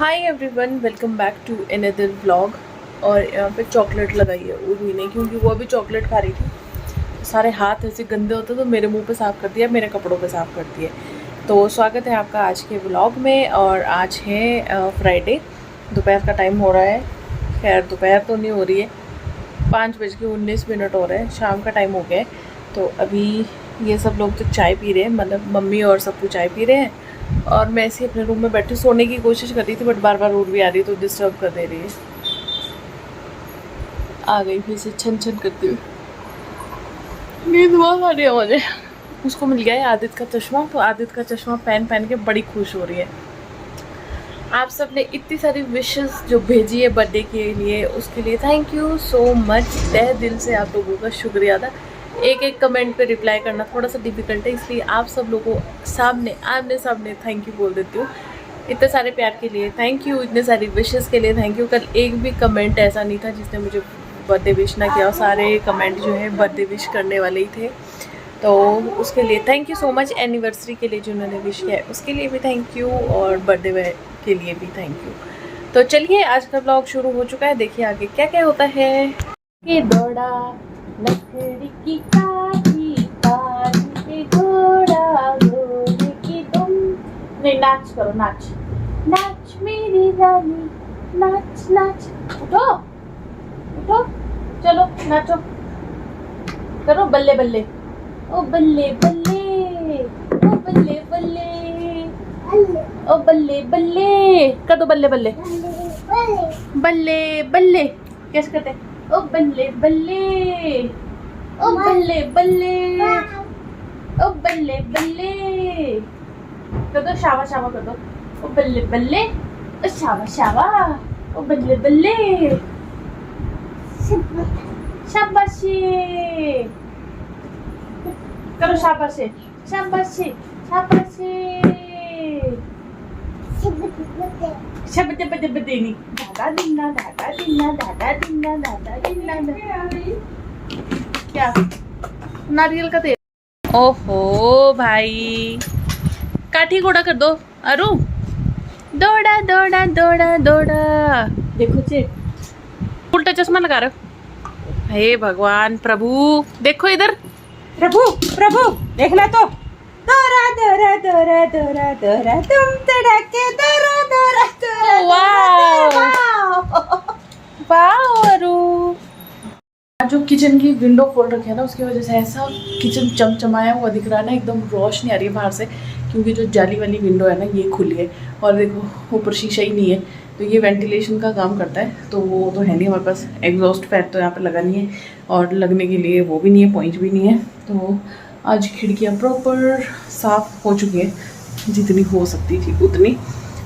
Hi everyone, welcome back to another vlog. और यहाँ पे चॉकलेट लगाई है उर्वी ने, क्योंकि वो अभी चॉकलेट खा रही थी। सारे हाथ ऐसे गंदे होते तो मेरे मुंह पे साफ़ कर दिया, मेरे कपड़ों पे साफ़ कर दिए। तो स्वागत है आपका आज के व्लॉग में। और आज है फ्राइडे, दोपहर का टाइम हो रहा है। खैर दोपहर तो नहीं हो रही है, 5:19 हो रहे हैं, शाम का टाइम हो गया है। तो अभी ये सब लोग तो चाय पी रहे हैं, मतलब मम्मी और सबको चाय पी रहे हैं। और मैं ऐसे अपने रूम में बैठी सोने की कोशिश कर रही थी, बट बार बार उर्वी आ रही तो डिस्टर्ब कर दे रही है। आ गई फिर से छन छन करती हुई। नींद बहुत आ रही है मुझे। उसको मिल गया है आदित्य का चश्मा, तो आदित्य का चश्मा पहन पहन के बड़ी खुश हो रही है। आप सब ने इतनी सारी विशेस जो भेजी है बर्थडे के लिए, उसके लिए थैंक यू सो मच। तहे दिल से आप लोगों का शुक्रिया था। एक एक कमेंट पे रिप्लाई करना थोड़ा सा डिफिकल्ट है, इसलिए आप सब लोगों को सामने आमने सामने थैंक यू बोल देती हूँ। इतने सारे प्यार के लिए थैंक यू, इतने सारी विशेस के लिए थैंक यू। कल एक भी कमेंट ऐसा नहीं था जिसने मुझे बर्थडे विश ना किया, सारे कमेंट जो है बर्थडे विश करने वाले ही थे। तो उसके लिए thank you so much. Anniversary के लिए जिन्होंने विश किया है उसके लिए भी थैंक यू, और बर्थडे के लिए भी थैंक यू। तो चलिए आज का ब्लॉग शुरू हो चुका है, देखिए आगे क्या क्या होता है। ये दौड़ा लकड़ी की काठी, काठी पे घोड़ा, घोड़े की तुम। नहीं, नाच करो, नाच नाच मेरी रानी, नाच नाच। उठो उठो, चलो नाचो, करो बल्ले बल्ले, ओ बल्ले बल्ले, ओ बल्ले बल्ले, ओ बल्ले बल्ले, कर दो बल्ले बल्ले, बल्ले बल्ले कैसे करते? ओ बल्ले बल्ले, ओ बल्ले बल्ले, ओ बल्ले बल्ले, कर दो शावा शावा कर दो। ओ बल्ले बल्ले, ओ शावा शावा, ओ बल्ले बल्ले, शाबाशी, करो शाबाशी शाबाशी शाबाशी, शब्द बदे बदे नहीं, दादा दिन्ना दादा दिन्ना दादा दिन्ना दादा दिन्ना। क्या नारियल का तेल? ओहो भाई, काठी घोड़ा कर दो। अरु दौड़ा दौड़ा दौड़ा दौड़ा, देखो चेक उल्टा चश्मा लगा रहे हो। हे भगवान प्रभु, देखो इधर, प्रभु प्रभु देखना तो, दोरा दोरा दोरा दोरा दोरा तुम तड़के दोरा दोरा दोरा वाह अरु। जो किचन की विंडो खोल रखी है ना, उसकी वजह से ऐसा किचन चमचमाया हुआ दिख रहा है ना, एकदम रोशनी आ रही है बाहर से, क्योंकि जो जाली वाली विंडो है ना ये खुली है। और देखो ऊपर शीशा ही नहीं है, तो ये वेंटिलेशन का काम करता है। तो वो तो है नहीं हमारे पास, एग्जॉस्ट फैन तो यहाँ पे लगा नहीं है, और लगने के लिए वो भी नहीं है, पॉइंट भी नहीं है। तो आज खिड़कियाँ प्रॉपर साफ़ हो चुकी है, जितनी हो सकती थी उतनी।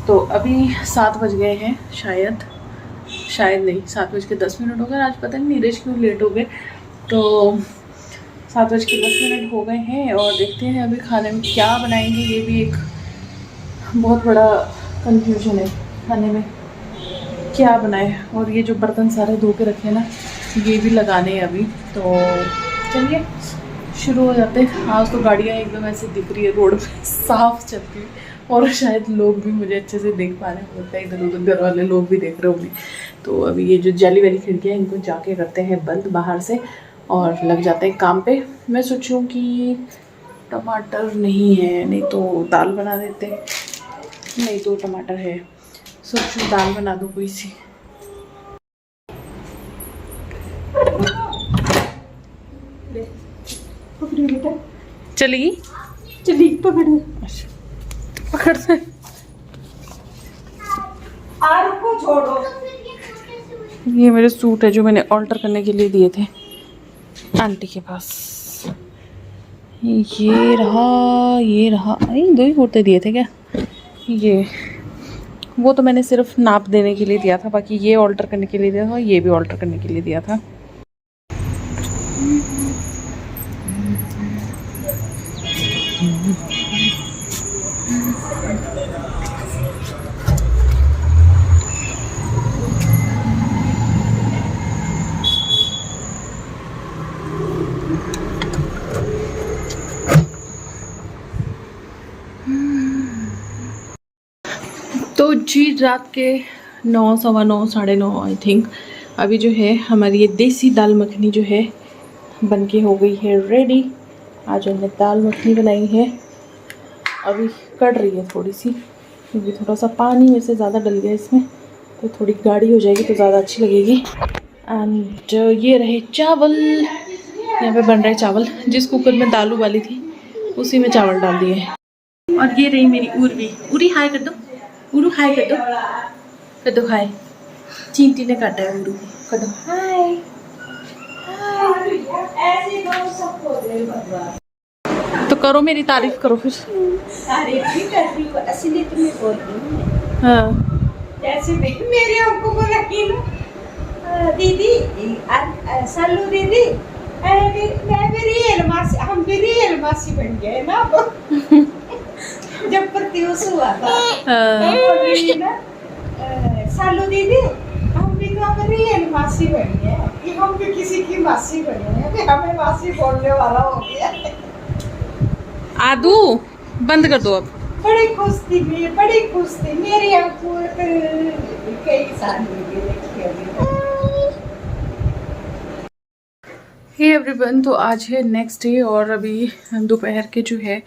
तो अभी 7 बज गए हैं, शायद नहीं 7:10 हो गए। आज पता नहीं नीरज क्यों लेट हो गए। तो 7:10 हो गए हैं, और देखते हैं अभी खाने में क्या बनाएंगे। ये भी एक बहुत बड़ा कंफ्यूजन है, खाने में क्या बनाए। और ये जो बर्तन सारे धो के रखे हैं ना, ये भी लगाने हैं अभी। तो चलिए शुरू हो जाते हैं। आज तो गाड़ियाँ एकदम ऐसे दिख रही है रोड पे, साफ चलती है, और शायद लोग भी मुझे अच्छे से देख पा रहे हैं, इधर उधर घर वाले लोग भी देख रहे होंगे। तो अभी ये जो जाली वाली खिड़कियाँ, इनको जाके करते हैं बंद बाहर से, और लग जाते हैं काम पे। मैं सोचूं कि टमाटर नहीं है, नहीं तो दाल बना देते, नहीं तो टमाटर है, सोचूं दाल बना दो कोई सी। चलेगी चली पकड़, अच्छा पकड़ से आर को छोड़ो। ये मेरे सूट है जो मैंने ऑल्टर करने के लिए दिए थे आंटी के पास। ये रहा, अरे 2 ही कुर्ते दिए थे क्या? ये वो तो मैंने सिर्फ नाप देने के लिए दिया था, बाकी ये ऑल्टर करने के लिए दिया था, ये भी ऑल्टर करने के लिए दिया था। तो जी रात के 9, सवा 9, 9:30 आई थिंक अभी जो है हमारी ये देसी दाल मखनी जो है बन के हो गई है रेडी। आज हमने दाल मखनी बनाई है, अभी कड़ रही है थोड़ी सी क्योंकि थोड़ा सा पानी में से ज़्यादा डल गया इसमें, तो थोड़ी गाढ़ी हो जाएगी तो ज़्यादा अच्छी लगेगी। एंड ये रहे चावल, यहाँ पे बन रहे चावल। जिस कुकर में दाल उबाली थी उसी में चावल डाल दिए। और ये रही मेरी उर्वी। उरी हाय कर दो, उरू हाय कर दो हाय। चींटी ने काटा है उरू को, कर दो हाय। तो करो मेरी तारीफ करो फिर। तारीफ भी कर रही हूँ, असली तुम्हें बोल रही हूँ। हाँ जैसे मेरे आपको बोला कि ना दीदी, सालू दीदी, मैं भी रियल मासी, हम भी रियल मासी बन गए ना जब प्रत्युष हुआ था तब बोल रही है ना, सालू दीदी हम भी तो अब रियल मासी बन गए कि हम भी किसी की मासी बने हैं, अभी हमें मासी बोलने वाला हो गया। आदू बंद कर दो अब। बड़ी खुश थी मैं, बड़ी खुश थी मेरी आपको कई साल हो गए देखी अभी। हे एवरीवन, तो आज है नेक्स्ट डे और अभी दोपहर के जो है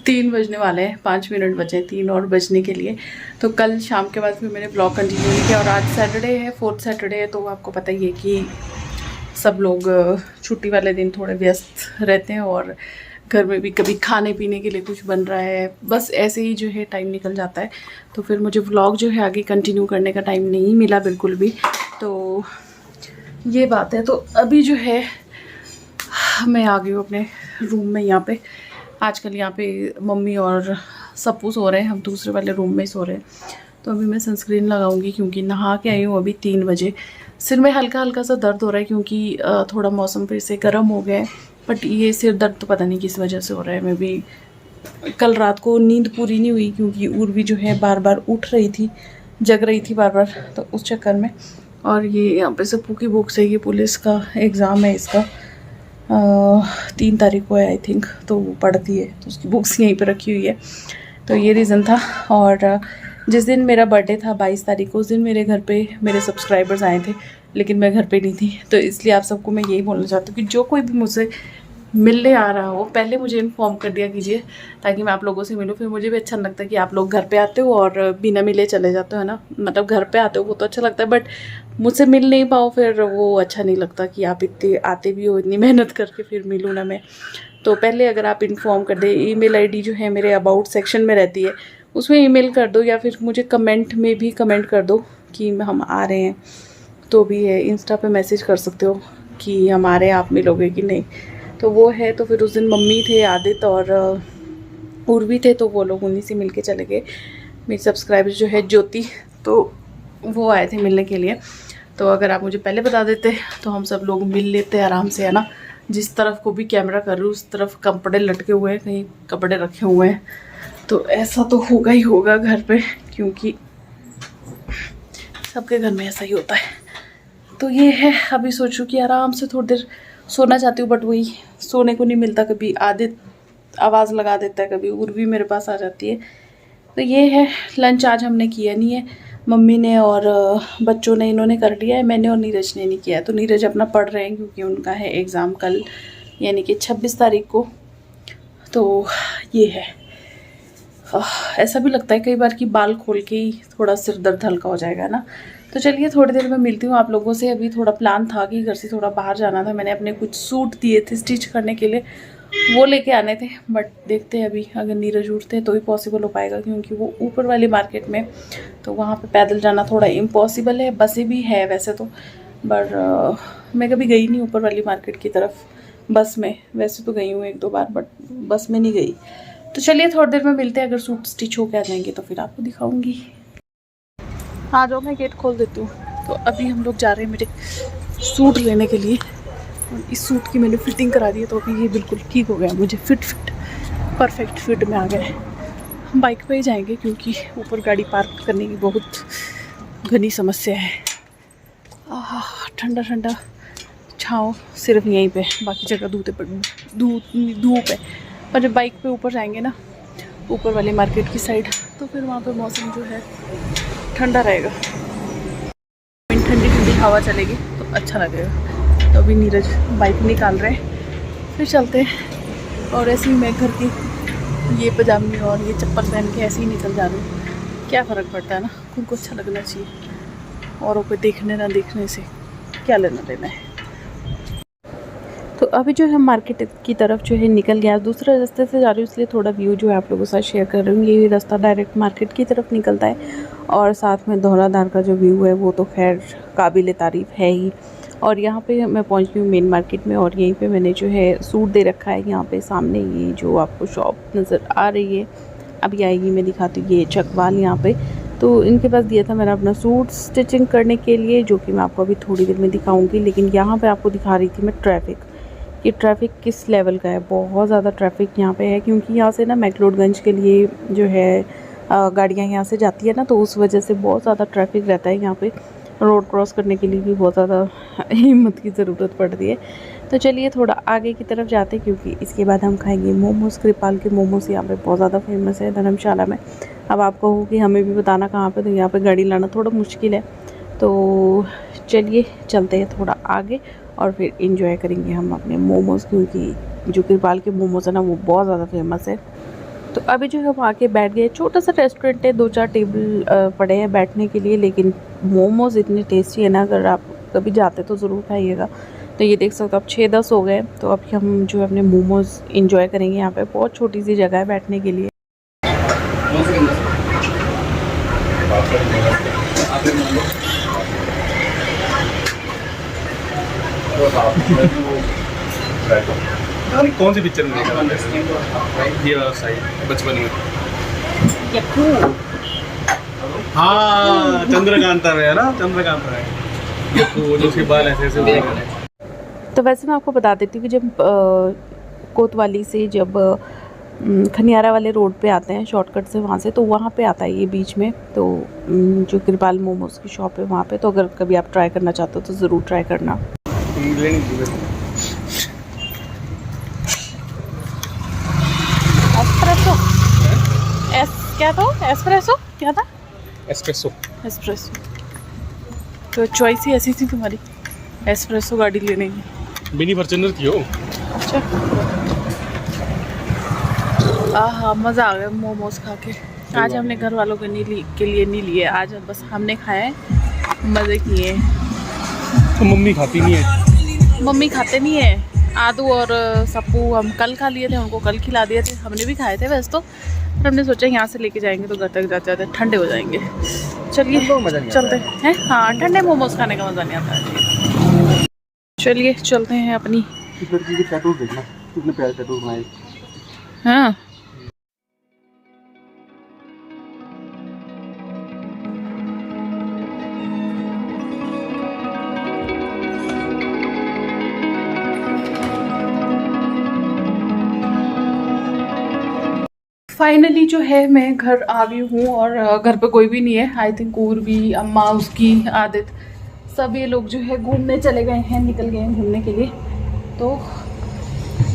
3 बजने वाले हैं, 5 मिनट बचे 3 और बजने के लिए। तो कल शाम के बाद फिर मैंने ब्लॉग कंटिन्यू नहीं किया और आज सैटरडे है, 4th सैटरडे है, तो आपको पता ही है कि सब लोग छुट्टी वाले दिन थोड़े व्यस्त रहते हैं और घर में भी कभी खाने पीने के लिए कुछ बन रहा है, बस ऐसे ही जो है टाइम निकल जाता है। तो फिर मुझे व्लॉग जो है आगे कंटिन्यू करने का टाइम नहीं मिला बिल्कुल भी, तो ये बात है। तो अभी जो है मैं आ गई हूँ अपने रूम में। यहाँ पे आजकल यहाँ पे मम्मी और सप्पू सो रहे हैं, हम दूसरे वाले रूम में सो रहे हैं। तो अभी मैं सनस्क्रीन लगाऊंगी क्योंकि नहा के आई हूँ अभी 3 बजे। सिर में हल्का हल्का सा दर्द हो रहा है क्योंकि थोड़ा मौसम फिर से गर्म हो गया है, बट ये सिर दर्द तो पता नहीं किस वजह से हो रहा है। मैं भी कल रात को नींद पूरी नहीं हुई क्योंकि उर्वी जो है बार बार उठ रही थी, जग रही थी बार बार, तो उस चक्कर में। और ये यहाँ पे सप्पू की बुक्स है, ये पुलिस का एग्ज़ाम है इसका, 3 तारीख को है आई थिंक, तो वो पढ़ती है तो उसकी बुक्स यहीं पे रखी हुई है। तो ये रीज़न था। और जिस दिन मेरा बर्थडे था 22 तारीख को, उस दिन मेरे घर पे मेरे सब्सक्राइबर्स आए थे, लेकिन मैं घर पे नहीं थी। तो इसलिए आप सबको मैं यही बोलना चाहती हूँ कि जो कोई भी मुझसे मिलने आ रहा हो पहले मुझे इन्फॉर्म कर दिया कीजिए ताकि मैं आप लोगों से मिलूँ। फिर मुझे भी अच्छा लगता है कि आप लोग घर पे आते हो और बिना मिले चले जाते हो, है ना। मतलब घर पे आते हो वो तो अच्छा लगता है, बट मुझसे मिल नहीं पाओ फिर वो अच्छा नहीं लगता कि आप इतने आते भी हो, इतनी मेहनत करके फिर मिलूँ ना मैं। तो पहले अगर आप इन्फॉर्म कर दें, ईमेल आईडी जो है मेरे अबाउट सेक्शन में रहती है, उसमें ईमेल कर दो या फिर मुझे कमेंट में भी कमेंट कर दो कि हम आ रहे हैं, तो भी है। इंस्टा पे मैसेज कर सकते हो कि हम आ रहे हैं, आप मिलोगे कि नहीं, तो वो है। तो फिर उस दिन मम्मी थे, आदित्य और उर्वी थे, तो वो लोग उन्हीं से मिल के चले गए। मेरी सब्सक्राइबर जो है ज्योति, तो वो आए थे मिलने के लिए। तो अगर आप मुझे पहले बता देते तो हम सब लोग मिल लेते आराम से, है ना। जिस तरफ को भी कैमरा कर रही हूँ उस तरफ कपड़े लटके हुए हैं, कहीं कपड़े रखे हुए हैं, तो ऐसा तो होगा ही होगा घर पे, क्योंकि सबके घर में ऐसा ही होता है। तो ये है, अभी सोचूं कि आराम से थोड़ी देर सोना चाहती हूँ, बट वही सोने को नहीं मिलता। कभी आदित्य आवाज़ लगा देता है, कभी उर्वी मेरे पास आ जाती है। तो ये है, लंच आज हमने किया नहीं है, मम्मी ने और बच्चों ने, इन्होंने कर लिया है, मैंने और नीरज ने नहीं किया। तो नीरज अपना पढ़ रहे हैं क्योंकि उनका है एग्ज़ाम कल, यानी कि 26 तारीख को। तो ये है, ऐसा भी लगता है कई बार कि बाल खोल के ही थोड़ा सिर दर्द हल्का हो जाएगा ना। तो चलिए थोड़ी देर में मिलती हूँ आप लोगों से। अभी थोड़ा प्लान था कि घर से थोड़ा बाहर जाना था, मैंने अपने कुछ सूट दिए थे स्टिच करने के लिए, वो लेके आने थे, बट देखते हैं अभी अगर नीरज उठते तो ही पॉसिबल हो पाएगा, क्योंकि वो ऊपर वाली मार्केट में, तो वहाँ पे पैदल जाना थोड़ा इम्पॉसिबल है। बसें भी है वैसे तो, बट मैं कभी गई नहीं ऊपर वाली मार्केट की तरफ बस में। वैसे तो गई हूँ 1-2 बार, बट बस में नहीं गई। तो चलिए थोड़ी देर में मिलते हैं, अगर सूट स्टिच होके आ जाएंगे तो फिर आपको दिखाऊंगी। आ जाओ, मैं गेट खोल देती हूँ। तो अभी हम लोग जा रहे हैं मेरे सूट लेने के लिए, और इस सूट की मैंने फिटिंग करा दी है, तो अभी ये बिल्कुल ठीक हो गया, मुझे फिट परफेक्ट फिट में आ गया है। हम बाइक पे ही जाएंगे क्योंकि ऊपर गाड़ी पार्क करने की बहुत घनी समस्या है। ठंडा ठंडा छाँव सिर्फ यहीं पे, बाकी जगह धूप है। पर जब बाइक पे ऊपर जाएंगे ना, ऊपर वाली मार्केट की साइड, तो फिर वहाँ पे मौसम जो है ठंडा रहेगा, ठंडी ठंडी हवा चलेगी तो अच्छा लगेगा। तो अभी नीरज बाइक निकाल रहे हैं, फिर चलते हैं। और ऐसे ही मैं घर की ये पजामी और ये चप्पल पहन के ऐसे ही निकल जा रही हूँ। क्या फ़र्क पड़ता है ना, खुद को अच्छा लगना चाहिए, औरों को देखने ना देखने से क्या लेना देना है। तो अभी जो है मार्केट की तरफ जो है निकल गया, दूसरे रास्ते से जा रही हूँ, इसलिए थोड़ा व्यू जो है आप लोगों के साथ शेयर कर रही हूँ। ये रास्ता डायरेक्ट मार्केट की तरफ निकलता है और साथ में धौलाधार का जो व्यू है वो तो खैर काबिल तारीफ़ है ही। और यहाँ पे मैं पहुँच गई हूँ मेन मार्केट में, और यहीं पे मैंने जो है सूट दे रखा है। यहाँ पे सामने ये जो आपको शॉप नज़र आ रही है, अभी आएगी मैं दिखाती हूँ, ये चकवाल यहाँ पे। तो इनके पास दिया था मैंने अपना सूट स्टिचिंग करने के लिए, जो कि मैं आपको अभी थोड़ी देर में दिखाऊंगी। लेकिन यहाँ पे आपको दिखा रही थी मैं ट्रैफिक, कि ट्रैफिक किस लेवल का है। बहुत ज़्यादा ट्रैफिक यहाँ पे है, क्योंकि यहाँ से ना मैक्लोडगंज के लिए जो है गाड़ियाँ यहाँ से जाती है ना, तो उस वजह से बहुत ज़्यादा ट्रैफिक रहता है। यहाँ पे रोड क्रॉस करने के लिए भी बहुत ज़्यादा हिम्मत की ज़रूरत पड़ती है। तो चलिए थोड़ा आगे की तरफ जाते हैं, क्योंकि इसके बाद हम खाएंगे मोमोज़। कृपाल के मोमोज़ यहाँ पे बहुत ज़्यादा फेमस है धर्मशाला में। अब आप कहो कि हमें भी बताना कहाँ पे, तो यहाँ पे गाड़ी लाना थोड़ा मुश्किल है। तो चलिए चलते हैं थोड़ा आगे और फिर इंजॉय करेंगे हम अपने मोमोज़, क्योंकि जो कृपाल के मोमोज़ है ना वो बहुत ज़्यादा फेमस है। तो अभी जो है हम आके बैठ गए, छोटा सा रेस्टोरेंट है, 2-4 टेबल पड़े हैं बैठने के लिए, लेकिन मोमोज़ इतने टेस्टी है ना, अगर आप कभी जाते तो ज़रूर खाइएगा। तो ये देख सकते हो आप 6-10 हो गए। तो अभी हम जो है अपने मोमोज़ इंजॉय करेंगे। यहाँ पे बहुत छोटी सी जगह है बैठने के लिए। कौन सी पिक्चर में देखा ये वाला साइड बचपन में? हाँ चंद्रकांता में है ना, चंद्रकांता में वो जो उसके बाल ऐसे ऐसे होते हैं। तो वैसे मैं आपको बता देती हूँ कि जब कोतवाली से जब खनियारा वाले रोड पे आते हैं शॉर्टकट से, वहाँ से, तो वहाँ पे आता है ये बीच में। तो जो कृपाल मोमोज़ की शॉप है वहाँ पे, तो अगर कभी आप ट्राई करना चाहते हो तो ज़रूर ट्राई करना। एस्प्रेसो, क्या था? एस्प्रेसो क्या था? एस्प्रेसो। एस्प्रेसो। तो चॉइस ही ऐसी थी तुम्हारी, एस्प्रेसो गाड़ी लेने की। मिनी फॉर्च्यूनर थी वो। अच्छा, हाँ मज़ा आ गया मोमोज़ खा के। आज हमने घर वालों के लिए नहीं लिए, आज बस हमने खाए, मज़े किए। तो मम्मी खाती नहीं है? मम्मी खाते नहीं है। आदू और सप्पू हम कल खा लिए थे, उनको कल खिला दिए थे। हमने भी खाए थे वैसे तो, पर हमने सोचा यहाँ से लेके जाएंगे तो घर तक जाते जाते ठंडे हो जाएंगे। चलिए चलते हैं। हाँ, ठंडे मोमोज़ खाने का मज़ा नहीं आता है। चलिए चलते हैं अपनी। टैटूज देखना, कितने प्यारे टैटूज बनाए। हाँ फाइनली जो है मैं घर आ गई हूँ, और घर पे कोई भी नहीं है। आई थिंक उर्वी, अम्मा, उसकी आदत, सब ये लोग जो है घूमने चले गए हैं, निकल गए हैं घूमने के लिए। तो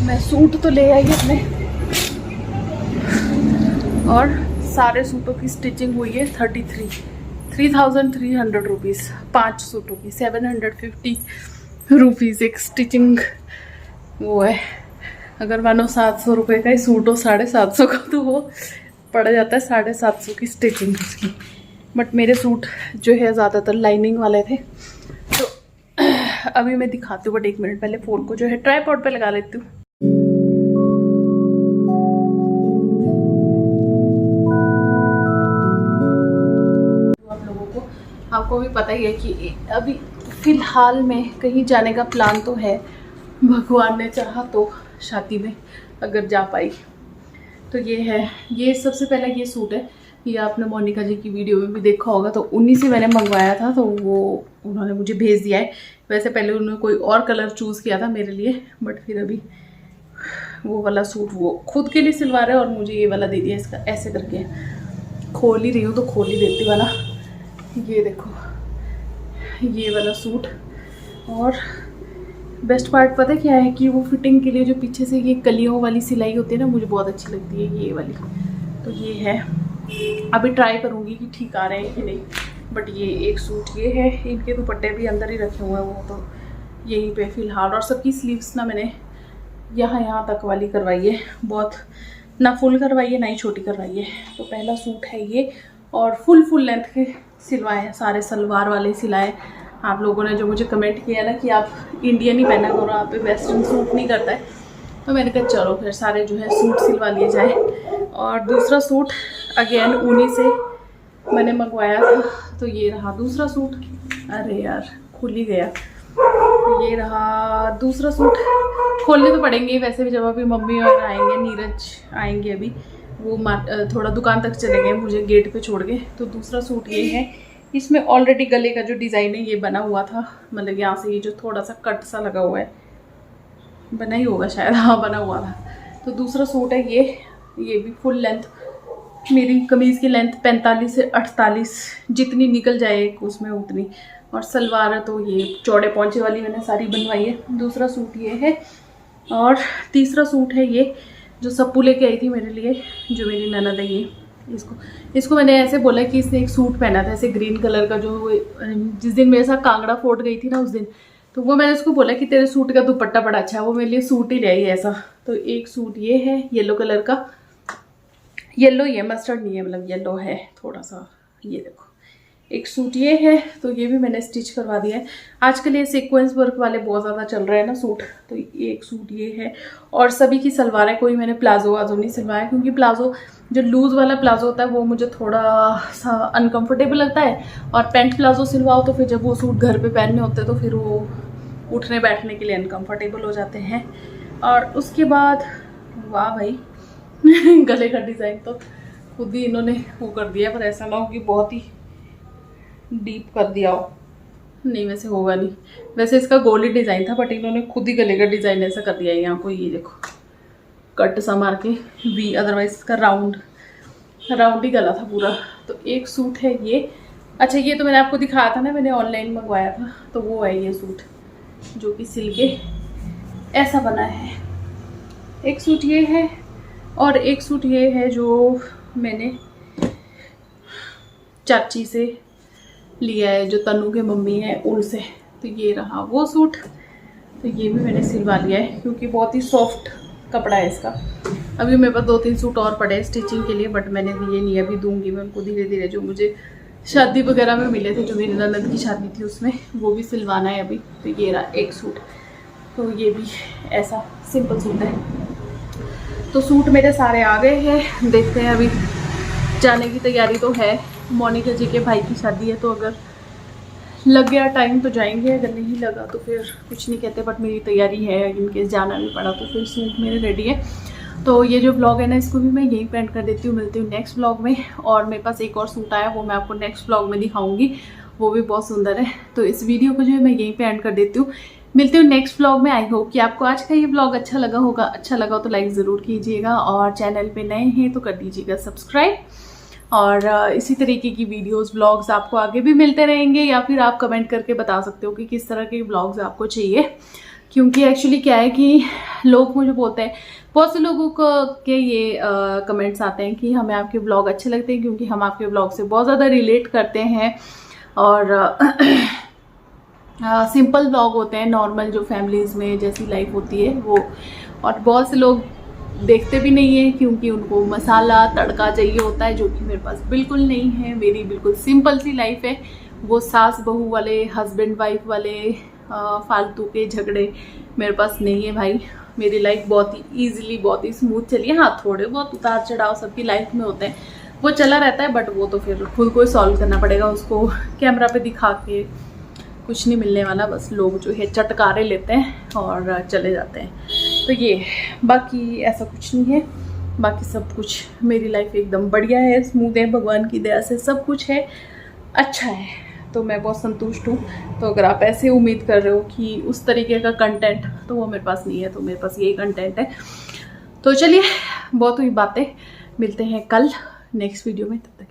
मैं सूट तो ले आई अपने, और सारे सूटों की स्टिचिंग हुई है 3,300 रुपीज़, 5 सूटों की 750 रुपीज़ एक स्टिचिंग वो है। अगर मानो 700 रुपये का ही सूट हो, 750 का, तो वो पड़ जाता है 750 की स्टिचिंग उसकी। बट मेरे सूट जो है ज़्यादातर लाइनिंग वाले थे। तो अभी मैं दिखाती हूँ, बट 1 मिनट पहले फ़ोन को जो है ट्राइपॉड पे लगा लेती हूँ। आप लोगों को, आपको भी पता ही है कि अभी फ़िलहाल में कहीं जाने का प्लान तो है, भगवान ने चाहा तो शादी में अगर जा पाई। तो ये है, ये सबसे पहला ये सूट है, ये आपने मोनिका जी की वीडियो में भी देखा होगा। तो उन्हीं से मैंने मंगवाया था, तो वो उन्होंने मुझे भेज दिया है। वैसे पहले उन्होंने कोई और कलर चूज़ किया था मेरे लिए, बट फिर अभी वो वाला सूट वो खुद के लिए सिलवा रहे हैं, और मुझे ये वाला दे दिया। इसका ऐसे करके खोल ही रही हूँ तो खोल ही देती वाला। ये देखो ये वाला सूट। और बेस्ट पार्ट पता है क्या है, कि वो फिटिंग के लिए जो पीछे से ये कलियों वाली सिलाई होती है ना, मुझे बहुत अच्छी लगती है ये वाली। तो ये है, अभी ट्राई करूँगी कि ठीक आ रहे हैं कि नहीं। बट ये एक सूट ये है, इनके दुपट्टे भी अंदर ही रखे हुए हैं, वो तो यहीं पे फ़िलहाल। और सबकी स्लीव्स ना मैंने यहाँ तक वाली करवाई है, बहुत ना फुल करवाई है ना ही छोटी करवाई है। तो पहला सूट है ये, और फुल लेंथ के सिलवाए हैं, सारे सलवार वाले सिलाए। आप लोगों ने जो मुझे कमेंट किया ना कि आप इंडियन ही पहना करो, आप पे वेस्टर्न सूट नहीं करता है, तो मैंने कहा चलो फिर सारे जो है सूट सिलवा लिए जाए। और दूसरा सूट अगेन ऊनी से मैंने मंगवाया था, तो ये रहा दूसरा सूट। अरे यार खुल ही गया। तो ये रहा दूसरा सूट, खोलने तो पड़ेंगे वैसे भी, जब अभी मम्मी और आएंगे, नीरज आएंगे अभी, वो थोड़ा दुकान तक चले गए मुझे गेट पे छोड़ के। तो दूसरा सूट ये है, इसमें ऑलरेडी गले का जो डिज़ाइन है ये बना हुआ था, मतलब यहाँ से ये जो थोड़ा सा कट सा लगा हुआ है, बना ही होगा शायद, हाँ बना हुआ था। तो दूसरा सूट है ये भी फुल लेंथ। मेरी कमीज़ की लेंथ 45 से 48, जितनी निकल जाए उसमें उतनी। और सलवार तो ये चौड़े पौंचे वाली मैंने सारी बनवाई है। दूसरा सूट ये है, और तीसरा सूट है ये जो सप्पू लेके आई थी मेरे लिए, जो मेरी ननद है ये। इसको मैंने ऐसे बोला कि इसने एक सूट पहना था ऐसे ग्रीन कलर का, जो जिस दिन मेरे साथ कांगड़ा फोर्ट गई थी ना उस दिन, तो वो मैंने उसको बोला कि तेरे सूट का दुपट्टा बड़ा अच्छा है, वो मेरे लिए सूट ही ले आई ऐसा। तो एक सूट ये है येलो कलर का, येलो ये मस्टर्ड नहीं है, मतलब येलो है थोड़ा सा, ये देखो। एक सूट ये है, तो ये भी मैंने स्टिच करवा दिया है। आजकल ये सीक्वेंस वर्क वाले बहुत ज़्यादा चल रहे हैं ना सूट, तो एक सूट ये है। और सभी की सलवार है, कोई मैंने प्लाजो वाजो नहीं सिलवाया, क्योंकि प्लाजो जो लूज़ वाला प्लाजो होता है वो मुझे थोड़ा सा अनकंफर्टेबल लगता है। और पैंट प्लाजो सिलवाओ तो फिर जब वो सूट घर पे पहनने होते हैं तो फिर वो उठने बैठने के लिए अनकंफर्टेबल हो जाते हैं। और उसके बाद वाह भाई गले का डिज़ाइन तो खुद ही इन्होंने वो कर दिया, पर ऐसा ना हो कि बहुत ही डीप कर दिया हो, नहीं वैसे होगा नहीं। वैसे इसका गोली डिज़ाइन था, बट इन्होंने खुद ही गले का डिज़ाइन ऐसा कर दिया है। यहाँ को ये देखो कट सा मार के वी, अदरवाइज इसका राउंड ही गला था पूरा। तो एक सूट है ये। अच्छा ये तो मैंने आपको दिखाया था ना, मैंने ऑनलाइन मंगवाया था, तो वो है ये सूट जो कि सिल के ऐसा बना है। एक सूट ये है, और एक सूट ये है जो मैंने चाची से लिया है, जो तनु के मम्मी है उनसे। तो ये रहा वो सूट, तो ये भी मैंने सिलवा लिया है, क्योंकि बहुत ही सॉफ्ट कपड़ा है इसका। अभी मेरे पास 2-3 सूट और पड़े हैं स्टिचिंग के लिए, बट मैंने ये नहीं अभी दूंगी मैं उनको धीरे धीरे, जो मुझे शादी वगैरह में मिले थे, जो मेरी ननद की शादी थी उसमें, वो भी सिलवाना है अभी। तो ये रहा एक सूट, तो ये भी ऐसा सिंपल सूट है। तो सूट मेरे सारे आ गए हैं, देखते हैं अभी जाने की तैयारी तो है। मोनिका जी के भाई की शादी है, तो अगर लग गया टाइम तो जाएंगे, अगर नहीं लगा तो फिर कुछ नहीं कहते। बट मेरी तैयारी है, इनकेस जाना भी पड़ा तो फिर सूट मेरे रेडी है। तो ये जो ब्लॉग है ना, इसको भी मैं यहीं पे एंड कर देती हूँ। मिलती हूँ नेक्स्ट ब्लॉग में। और मेरे पास एक और सूट आया, वो मैं आपको नेक्स्ट ब्लॉग में दिखाऊंगी, वो भी बहुत सुंदर है। तो इस वीडियो को जो है मैं यहीं पे एंड कर देती हूँ। मिलती हूँ नेक्स्ट ब्लॉग में। आई होप कि आपको आज का ये ब्लॉग अच्छा लगा होगा। अच्छा लगा तो लाइक ज़रूर कीजिएगा, और चैनल पे नए हैं तो कर दीजिएगा सब्सक्राइब। और इसी तरीके की वीडियोस ब्लॉग्स आपको आगे भी मिलते रहेंगे, या फिर आप कमेंट करके बता सकते हो कि किस तरह के ब्लॉग्स आपको चाहिए। क्योंकि एक्चुअली क्या है कि लोग मुझे बोलते हैं, बहुत से लोगों को के ये कमेंट्स आते हैं कि हमें आपके ब्लॉग अच्छे लगते हैं, क्योंकि हम आपके ब्लॉग से बहुत ज़्यादा रिलेट करते हैं। और सिंपल ब्लॉग होते हैं, नॉर्मल जो फैमिलीज़ में जैसी लाइफ होती है वो। और बहुत से लोग देखते भी नहीं है, क्योंकि उनको मसाला तड़का चाहिए होता है, जो कि मेरे पास बिल्कुल नहीं है। मेरी बिल्कुल सिंपल सी लाइफ है। वो सास बहू वाले, हस्बैंड वाइफ वाले फालतू के झगड़े मेरे पास नहीं है भाई। मेरी लाइफ बहुत ही ईजिली, बहुत ही स्मूथ चली है। हाँ, थोड़े बहुत उतार चढ़ाव सबकी लाइफ में होते हैं, वो चला रहता है, बट वो तो फिर खुद को ही सॉल्व करना पड़ेगा। उसको कैमरा पे दिखा के कुछ नहीं मिलने वाला। बस लोग जो है चटकारे लेते हैं और चले जाते हैं। तो ये बाकी ऐसा कुछ नहीं है। बाकी सब कुछ मेरी लाइफ एकदम बढ़िया है, स्मूथ है, भगवान की दया से सब कुछ है, अच्छा है। तो मैं बहुत संतुष्ट हूँ। तो अगर आप ऐसे उम्मीद कर रहे हो कि उस तरीके का कंटेंट, तो वो मेरे पास नहीं है। तो मेरे पास यही कंटेंट है। तो चलिए, बहुत हुई बातें, मिलते हैं कल नेक्स्ट वीडियो में। तब तक